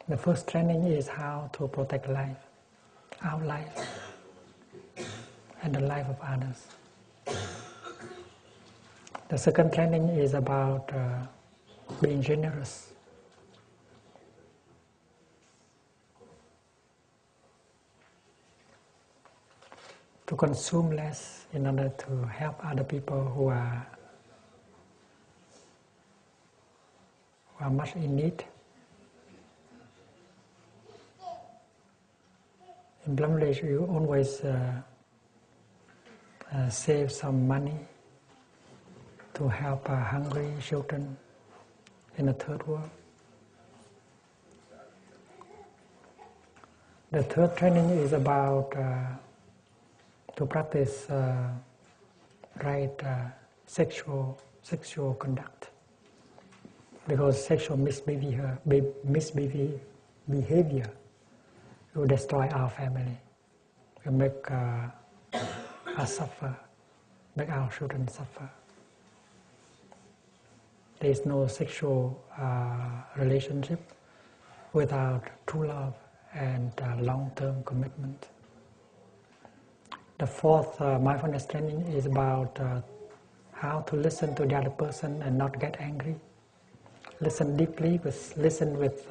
The first training is how to protect life, our life, and the life of others. The second training is about being generous. To consume less in order to help other people who are much in need. In Bangladesh, you always save some money to help hungry children in the third world. The third training is about to practice right sexual conduct, because sexual misbehavior will destroy our family, will make us suffer, make our children suffer. There is no sexual relationship without true love and long-term commitment. The fourth mindfulness training is about how to listen to the other person and not get angry. Listen deeply, listen with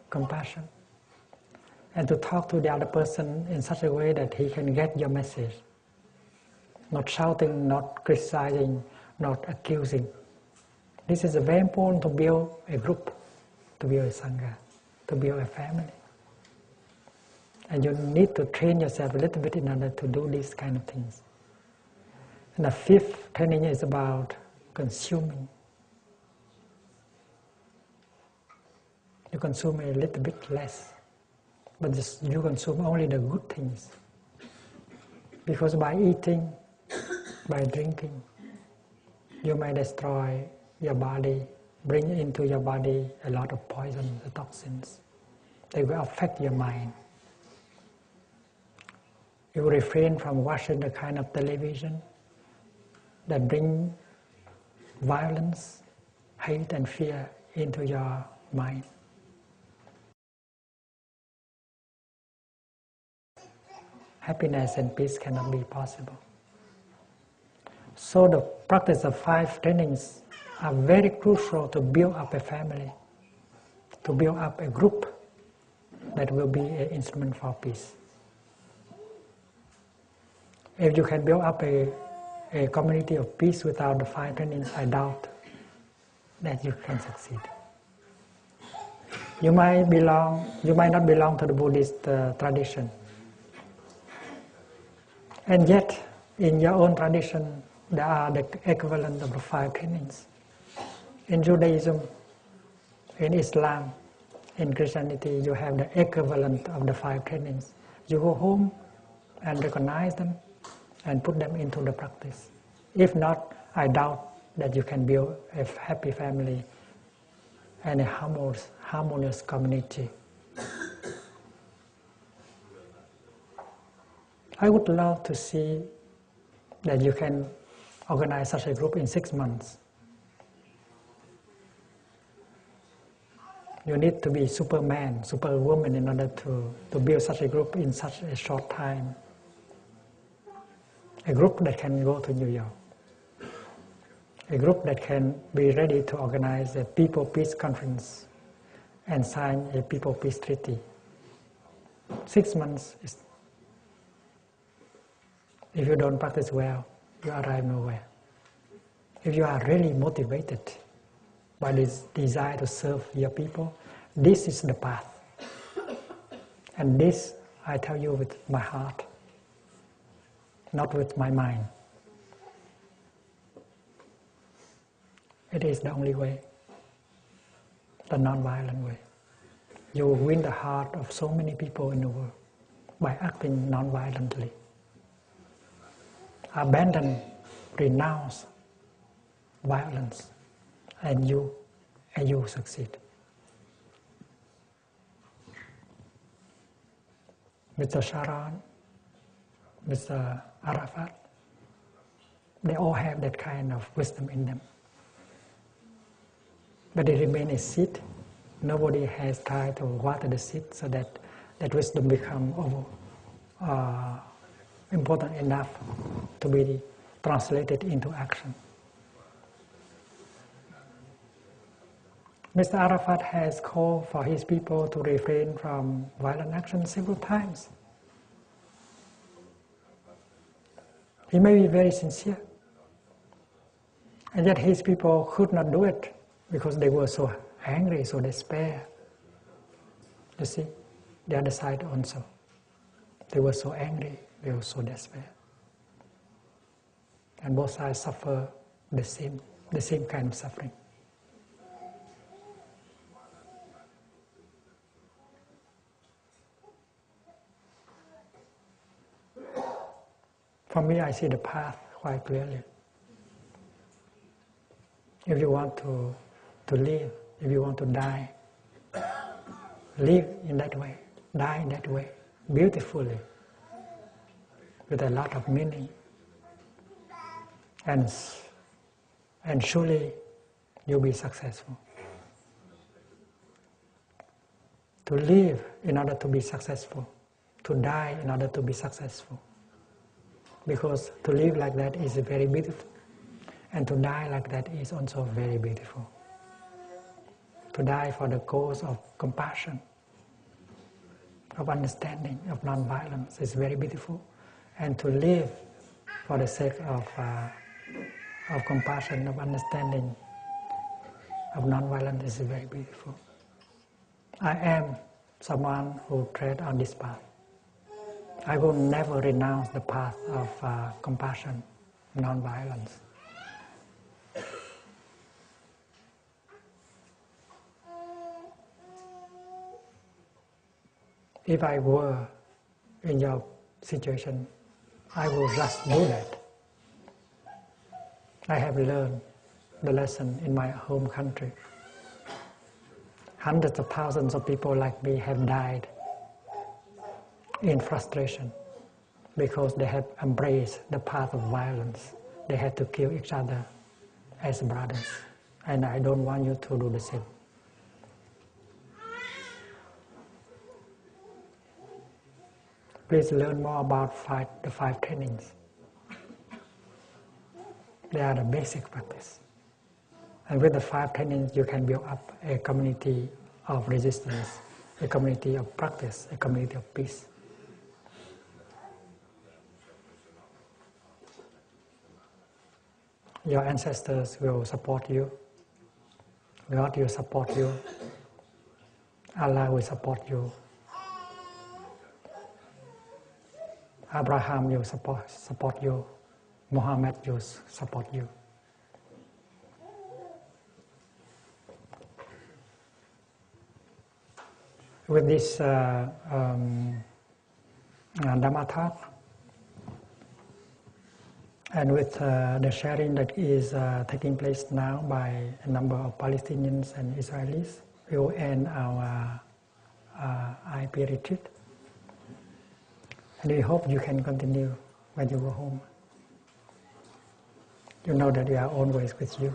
compassion. And to talk to the other person in such a way that he can get your message. Not shouting, not criticizing, not accusing. This is very important to build a group, to build a sangha, to build a family. And you need to train yourself a little bit in order to do these kind of things. And the fifth training is about consuming. You consume a little bit less, but you consume only the good things. Because by eating, by drinking, you may destroy your body, bring into your body a lot of poison, the toxins. They will affect your mind. You refrain from watching the kind of television that bring violence, hate and fear into your mind. Happiness and peace cannot be possible. So the practice of 5 trainings are very crucial to build up a family, to build up a group that will be an instrument for peace. If you can build up a community of peace without the 5 trainings, I doubt that you can succeed. You might not belong to the Buddhist tradition, and yet in your own tradition there are the equivalent of the 5 trainings. In Judaism, in Islam, in Christianity, you have the equivalent of the 5 trainings. You go home and recognize them and put them into the practice. If not, I doubt that you can build a happy family and a harmonious community. I would love to see that you can organize such a group in 6 months. You need to be Superman, Superwoman in order to build such a group in such a short time. A group that can go to New York. A group that can be ready to organize a People Peace Conference and sign a People Peace Treaty. 6 months is, if you don't practice well, you arrive nowhere. If you are really motivated by this desire to serve your people, this is the path. And this I tell you with my heart, not with my mind. It is the only way, the non-violent way. You will win the heart of so many people in the world by acting non-violently. Abandon, renounce violence, and you will succeed. Mr. Sharon, Mr. Arafat, they all have that kind of wisdom in them. But they remain a seed, nobody has tried to water the seed so that wisdom become important enough to be translated into action. Mr. Arafat has called for his people to refrain from violent action several times. He may be very sincere, and yet his people could not do it because they were so angry, so despair. You see, the other side also. They were so angry, they were so despair. And both sides suffer the same kind of suffering. For me, I see the path quite clearly. If you want to live, if you want to die, live in that way, die in that way, beautifully, with a lot of meaning. And surely you'll be successful. To live in order to be successful, to die in order to be successful. Because to live like that is very beautiful, and to die like that is also very beautiful. To die for the cause of compassion, of understanding, of non-violence is very beautiful, and to live for the sake of compassion, of understanding, of non-violence is very beautiful. I am someone who tread on this path. I will never renounce the path of compassion, non-violence. If I were in your situation, I will just do that. I have learned the lesson in my home country. Hundreds of thousands of people like me have died in frustration because they have embraced the path of violence. They had to kill each other as brothers. And I don't want you to do the same. Please learn more about the 5 trainings. They are the basic practice. And with the 5 trainings, you can build up a community of resistance, a community of practice, a community of peace. Your ancestors will support you. God will support you. Allah will support you. Abraham will support you. Muhammad will support you. With this Dhamma talk, and with the sharing that is taking place now by a number of Palestinians and Israelis, we will end our IP retreat. And we hope you can continue when you go home. You know that we are always with you.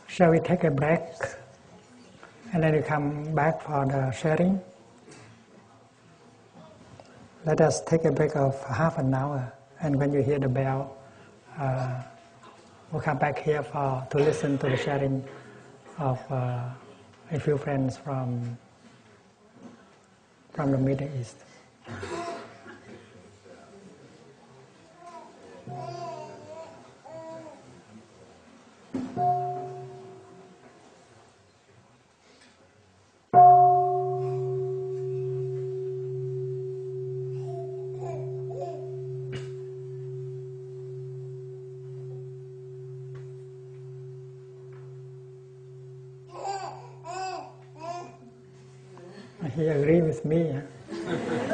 Shall we take a break and then we come back for the sharing? Let us take a break of half an hour, and when you hear the bell, we'll come back here to listen to the sharing of a few friends from the Middle East. He agreed with me. Huh?